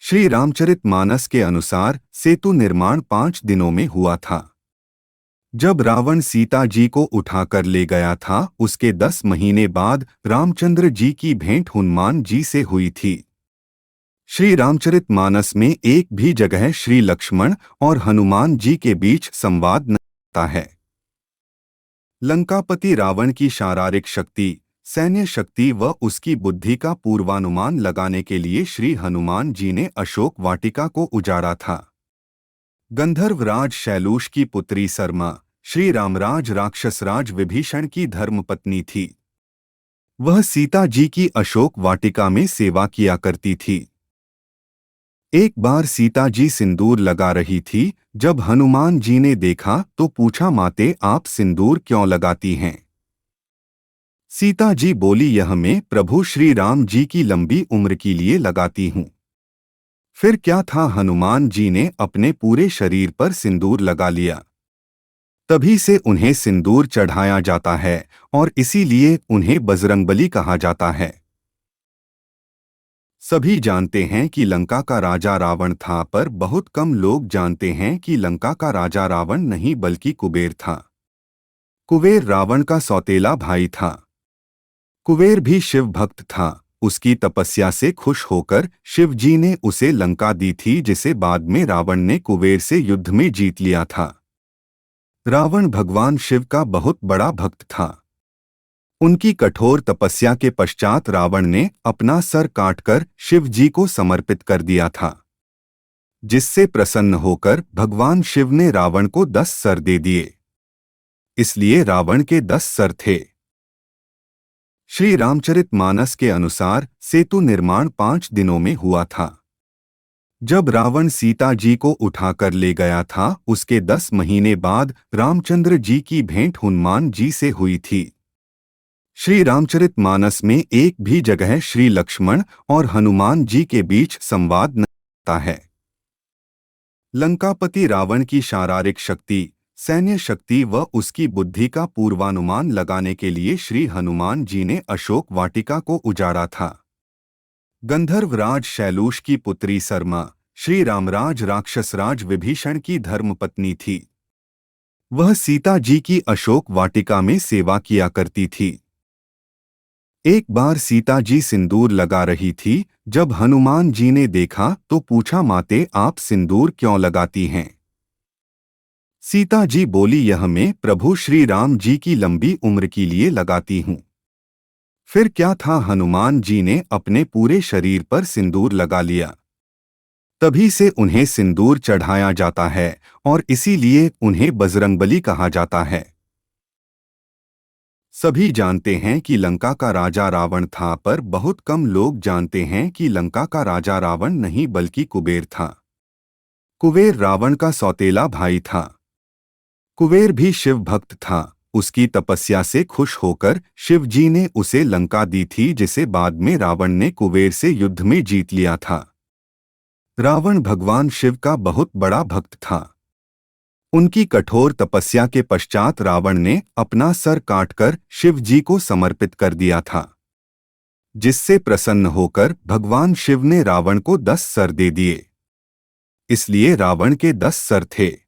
श्री रामचरितमानस के अनुसार सेतु निर्माण 5 दिनों में हुआ था। जब रावण सीता जी को उठाकर ले गया था, उसके 10 महीने बाद रामचंद्र जी की भेंट हनुमान जी से हुई थी। श्री रामचरितमानस में एक भी जगह श्री लक्ष्मण और हनुमान जी के बीच संवाद न होता है। लंकापति रावण की शारीरिक शक्ति, सैन्य शक्ति व उसकी बुद्धि का पूर्वानुमान लगाने के लिए श्री हनुमान जी ने अशोक वाटिका को उजाड़ा था। गंधर्वराज शैलूष की पुत्री सरमा श्री रामराज राक्षसराज विभीषण की धर्मपत्नी थी। वह सीता जी की अशोक वाटिका में सेवा किया करती थी। एक बार सीता जी सिंदूर लगा रही थी। जब हनुमान जी ने देखा तो पूछा, माते आप सिंदूर क्यों लगाती हैं? सीता जी बोली, यह मैं प्रभु श्री राम जी की लंबी उम्र के लिए लगाती हूँ। फिर क्या था, हनुमान जी ने अपने पूरे शरीर पर सिंदूर लगा लिया। तभी से उन्हें सिंदूर चढ़ाया जाता है और इसीलिए उन्हें बजरंगबली कहा जाता है। सभी जानते हैं कि लंका का राजा रावण था, पर बहुत कम लोग जानते हैं कि लंका का राजा रावण नहीं बल्कि कुबेर था। कुबेर रावण का सौतेला भाई था। कुबेर भी शिव भक्त था। उसकी तपस्या से खुश होकर शिव जी ने उसे लंका दी थी, जिसे बाद में रावण ने कुबेर से युद्ध में जीत लिया था। रावण भगवान शिव का बहुत बड़ा भक्त था। उनकी कठोर तपस्या के पश्चात रावण ने अपना सर काटकर शिव जी को समर्पित कर दिया था, जिससे प्रसन्न होकर भगवान शिव ने रावण को 10 सर दे दिए। इसलिए रावण के 10 सर थे। श्री रामचरितमानस के अनुसार सेतु निर्माण 5 दिनों में हुआ था। जब रावण सीता जी को उठाकर ले गया था, उसके 10 महीने बाद रामचंद्र जी की भेंट हनुमान जी से हुई थी। श्री रामचरितमानस में एक भी जगह श्री लक्ष्मण और हनुमान जी के बीच संवाद न होता है। लंकापति रावण की शारीरिक शक्ति, सैन्य शक्ति व उसकी बुद्धि का पूर्वानुमान लगाने के लिए श्री हनुमान जी ने अशोक वाटिका को उजाड़ा था। गंधर्वराज शैलूष की पुत्री सरमा श्री रामराज राक्षसराज विभीषण की धर्मपत्नी थी। वह सीता जी की अशोक वाटिका में सेवा किया करती थी। एक बार सीता जी सिंदूर लगा रही थी। जब हनुमान जी ने देखा तो पूछा, माते आप सिंदूर क्यों लगाती हैं? सीता जी बोली, यह मैं प्रभु श्री राम जी की लंबी उम्र के लिए लगाती हूँ। फिर क्या था, हनुमान जी ने अपने पूरे शरीर पर सिंदूर लगा लिया। तभी से उन्हें सिंदूर चढ़ाया जाता है और इसीलिए उन्हें बजरंगबली कहा जाता है। सभी जानते हैं कि लंका का राजा रावण था, पर बहुत कम लोग जानते हैं कि लंका का राजा रावण नहीं बल्कि कुबेर था। कुबेर रावण का सौतेला भाई था। कुबेर भी शिव भक्त था। उसकी तपस्या से खुश होकर शिव जी ने उसे लंका दी थी, जिसे बाद में रावण ने कुबेर से युद्ध में जीत लिया था। रावण भगवान शिव का बहुत बड़ा भक्त था। उनकी कठोर तपस्या के पश्चात रावण ने अपना सर काटकर शिव जी को समर्पित कर दिया था, जिससे प्रसन्न होकर भगवान शिव ने रावण को 10 सर दे दिए। इसलिए रावण के 10 सर थे।